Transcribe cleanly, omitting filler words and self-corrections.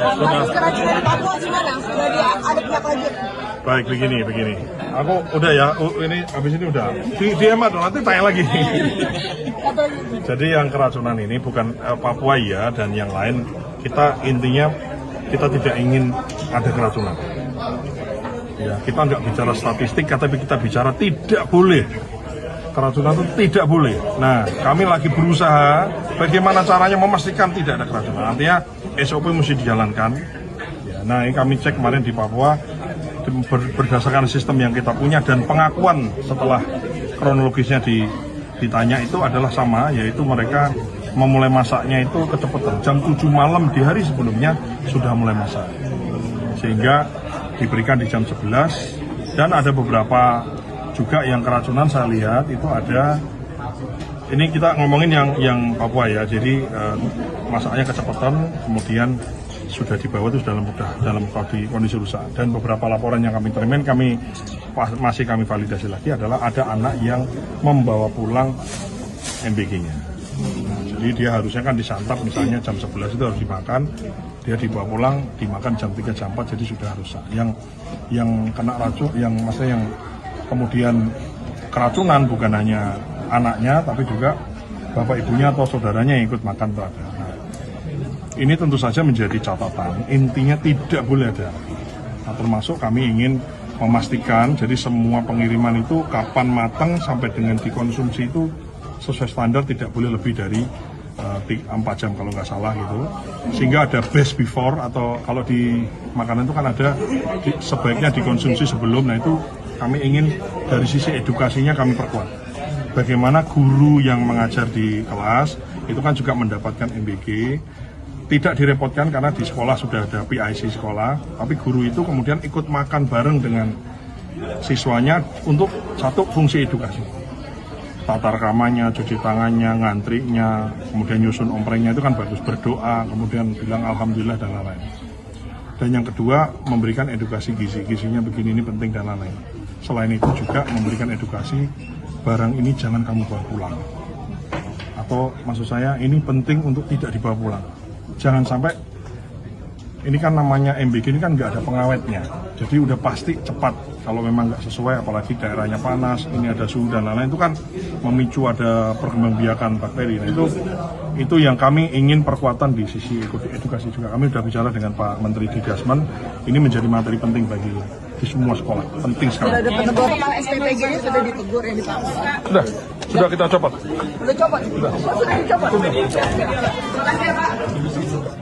Keracunan di Papua gimana? Sudah ada pihak lanjut? Baik, begini. Aku udah ya, ini habis ini udah. Di hemat dong, nanti tanya lagi. Jadi yang keracunan ini bukan Papua ya dan yang lain. Intinya kita tidak ingin ada keracunan. Ya, kita nggak bicara statistik, tapi kita bicara tidak boleh. Keracunan itu tidak boleh. Nah, kami lagi berusaha bagaimana caranya memastikan tidak ada keracunan. Artinya SOP mesti dijalankan. Ya, nah, ini kami cek kemarin di Papua berdasarkan sistem yang kita punya dan pengakuan setelah kronologisnya ditanya itu adalah sama, yaitu mereka memulai masaknya itu kecepatan. Jam 7 malam di hari sebelumnya sudah mulai masak. Sehingga diberikan di jam 11 dan ada beberapa juga yang keracunan saya lihat itu ada. Ini kita ngomongin yang Papua ya. Jadi masaknya kecepatan, kemudian sudah dibawa itu dalam kondisi rusak. Dan beberapa laporan yang kami terima masih kami validasi lagi adalah ada anak yang membawa pulang MBG-nya. Jadi dia harusnya kan disantap misalnya jam 11 itu harus dimakan, dia dibawa pulang dimakan jam 3 jam 4 jadi sudah rusak. Yang kena racun, maksudnya yang kemudian keracunan bukan hanya anaknya tapi juga bapak ibunya atau saudaranya yang ikut makan itu ada. Nah, ini tentu saja menjadi catatan, intinya tidak boleh ada. Nah, termasuk kami ingin memastikan jadi semua pengiriman itu kapan matang sampai dengan dikonsumsi itu sesuai standar, tidak boleh lebih dari 4 jam kalau nggak salah gitu, sehingga ada best before atau kalau di makanan itu kan ada sebaiknya dikonsumsi sebelum. Nah itu kami ingin dari sisi edukasinya kami perkuat. Bagaimana guru yang mengajar di kelas itu kan juga mendapatkan MBG, tidak direpotkan karena di sekolah sudah ada PIC sekolah, tapi guru itu kemudian ikut makan bareng dengan siswanya untuk satu fungsi edukasi. Tata rekamannya, cuci tangannya, ngantrinya, kemudian nyusun omprengnya itu kan bagus, berdoa, kemudian bilang alhamdulillah dan lain-lain. Dan yang kedua memberikan edukasi gizi-gizinya begini ini penting dan lain-lain. Selain itu juga memberikan edukasi barang ini jangan kamu bawa pulang. Atau maksud saya ini penting untuk tidak dibawa pulang. Jangan sampai ini kan namanya MBG ini kan nggak ada pengawetnya, jadi udah pasti cepat. Kalau memang nggak sesuai, apalagi daerahnya panas, ini ada suhu dan lain-lain, itu kan memicu ada perkembangbiakan bakteri. Nah, itu yang kami ingin perkuatan di sisi edukasi juga. Kami sudah bicara dengan Pak Menteri Didasmen, ini menjadi materi penting bagi di semua sekolah, penting sekali. Sudah ada penegur, kepala SPPG-nya sudah ditegur yang di Papua. Sudah kita copot. Sudah dicopot? Sudah dicopot. Terima kasih ya Pak.